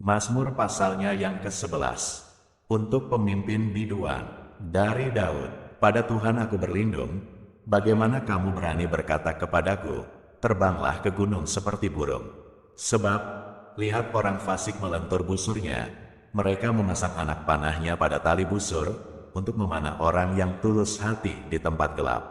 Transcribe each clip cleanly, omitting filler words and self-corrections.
Mazmur pasalnya yang ke-11. Untuk pemimpin biduan, dari Daud. Pada Tuhan aku berlindung, bagaimana kamu berani berkata kepadaku, terbanglah ke gunung seperti burung. Sebab, lihat orang fasik melentur busurnya, mereka memasang anak panahnya pada tali busur, untuk memanah orang yang tulus hati di tempat gelap.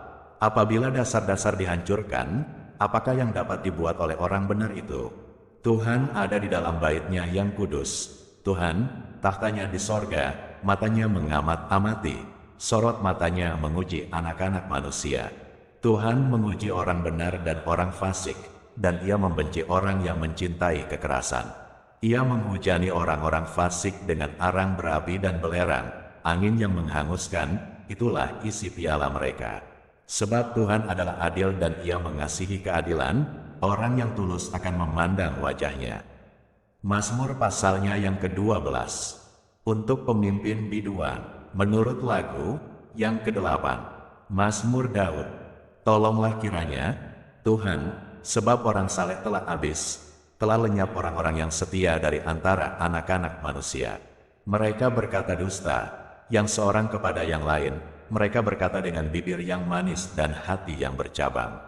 Apabila dasar-dasar dihancurkan, apakah yang dapat dibuat oleh orang benar itu? Tuhan ada di dalam bait-Nya yang kudus. Tuhan, tahtanya di sorga, matanya mengamat-amati, sorot matanya menguji anak-anak manusia. Tuhan menguji orang benar dan orang fasik, dan Ia membenci orang yang mencintai kekerasan. Ia menghujani orang-orang fasik dengan arang berapi dan belerang, angin yang menghanguskan, itulah isi piala mereka. Sebab Tuhan adalah adil dan Ia mengasihi keadilan, orang yang tulus akan memandang wajah-Nya. Mazmur pasalnya yang ke-12. Untuk pemimpin biduan, menurut lagu yang ke-8. Mazmur Daud. Tolonglah kiranya, Tuhan, sebab orang saleh telah habis, telah lenyap orang-orang yang setia dari antara anak-anak manusia. Mereka berkata dusta, yang seorang kepada yang lain, mereka berkata dengan bibir yang manis dan hati yang bercabang.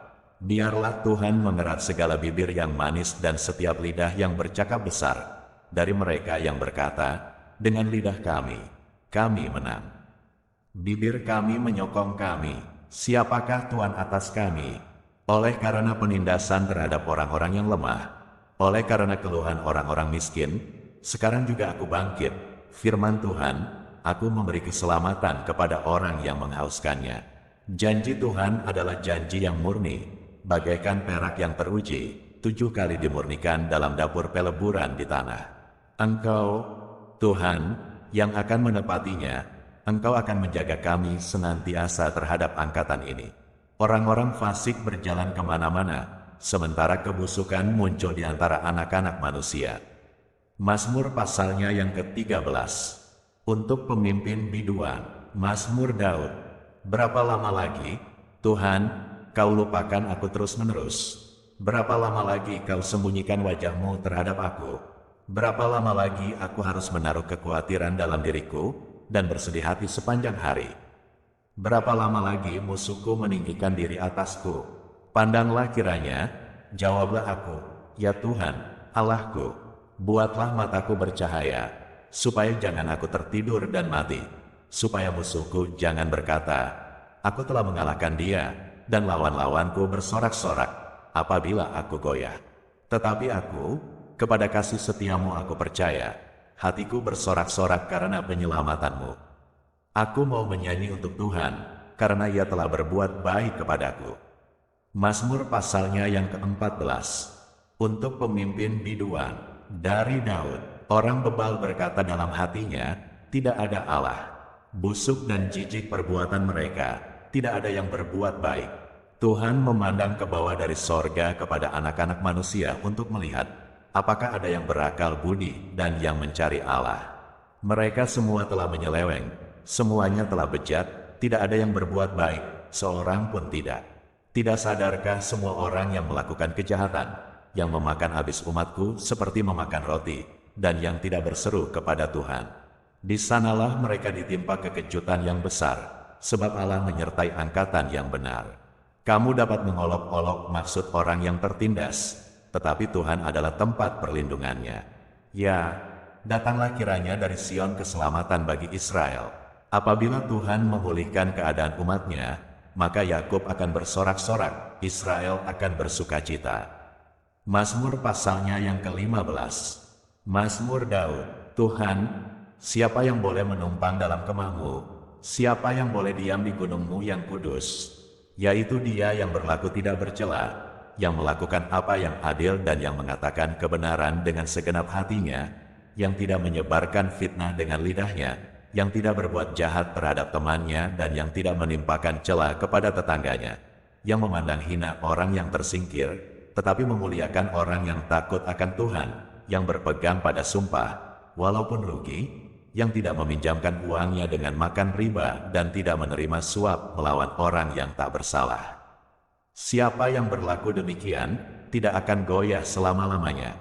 Biarlah Tuhan mengerat segala bibir yang manis dan setiap lidah yang bercakap besar, dari mereka yang berkata, dengan lidah kami menang. Bibir kami menyokong kami, siapakah Tuhan atas kami? Oleh karena penindasan terhadap orang-orang yang lemah, oleh karena keluhan orang-orang miskin, sekarang juga aku bangkit, firman Tuhan, aku memberi keselamatan kepada orang yang menghauskannya. Janji Tuhan adalah janji yang murni, bagaikan perak yang teruji, 7 kali dimurnikan dalam dapur peleburan di tanah. Engkau, Tuhan, yang akan menepatinya, Engkau akan menjaga kami senantiasa terhadap angkatan ini. Orang-orang fasik berjalan kemana-mana, sementara kebusukan muncul di antara anak-anak manusia. Mazmur pasalnya yang ke-13. Untuk pemimpin biduan, Mazmur Daud. Berapa lama lagi, Tuhan, Kau lupakan aku terus-menerus? Berapa lama lagi Kau sembunyikan wajah-Mu terhadap aku? Berapa lama lagi aku harus menaruh kekhawatiran dalam diriku, dan bersedih hati sepanjang hari? Berapa lama lagi musuhku meninggikan diri atasku? Pandanglah kiranya, jawablah aku, ya Tuhan, Allahku, buatlah mataku bercahaya, supaya jangan aku tertidur dan mati, supaya musuhku jangan berkata, aku telah mengalahkan dia, dan lawan-lawanku bersorak-sorak apabila aku goyah. Tetapi aku, kepada kasih setiamu aku percaya, hatiku bersorak-sorak karena penyelamatanmu. Aku mau menyanyi untuk Tuhan, karena Ia telah berbuat baik kepadaku. Mazmur pasalnya yang ke-14. Untuk pemimpin biduan, dari Daud. Orang bebal berkata dalam hatinya, tidak ada Allah. Busuk dan jijik perbuatan mereka, tidak ada yang berbuat baik. Tuhan memandang ke bawah dari sorga kepada anak-anak manusia untuk melihat, apakah ada yang berakal budi dan yang mencari Allah. Mereka semua telah menyeleweng, semuanya telah bejat, tidak ada yang berbuat baik, seorang pun tidak. Tidak sadarkah semua orang yang melakukan kejahatan, yang memakan habis umatku seperti memakan roti, dan yang tidak berseru kepada Tuhan? Di sanalah mereka ditimpa kekejutan yang besar, sebab Allah menyertai angkatan yang benar. Kamu dapat mengolok-olok maksud orang yang tertindas, tetapi Tuhan adalah tempat perlindungannya. Ya, datanglah kiranya dari Sion keselamatan bagi Israel. Apabila Tuhan memulihkan keadaan umat-Nya, maka Yakub akan bersorak-sorak, Israel akan bersukacita. Mazmur pasalnya yang ke-15. Mazmur Daud. Tuhan, siapa yang boleh menumpang dalam kemah-Mu? Siapa yang boleh diam di gunung-Mu yang kudus? Yaitu Dia yang berlaku tidak bercela, yang melakukan apa yang adil dan yang mengatakan kebenaran dengan segenap hatinya, yang tidak menyebarkan fitnah dengan lidahnya, yang tidak berbuat jahat terhadap temannya dan yang tidak menimpakan cela kepada tetangganya, yang memandang hina orang yang tersingkir, tetapi memuliakan orang yang takut akan Tuhan, yang berpegang pada sumpah, walaupun rugi, yang tidak meminjamkan uangnya dengan makan riba dan tidak menerima suap melawan orang yang tak bersalah. Siapa yang berlaku demikian, tidak akan goyah selama-lamanya.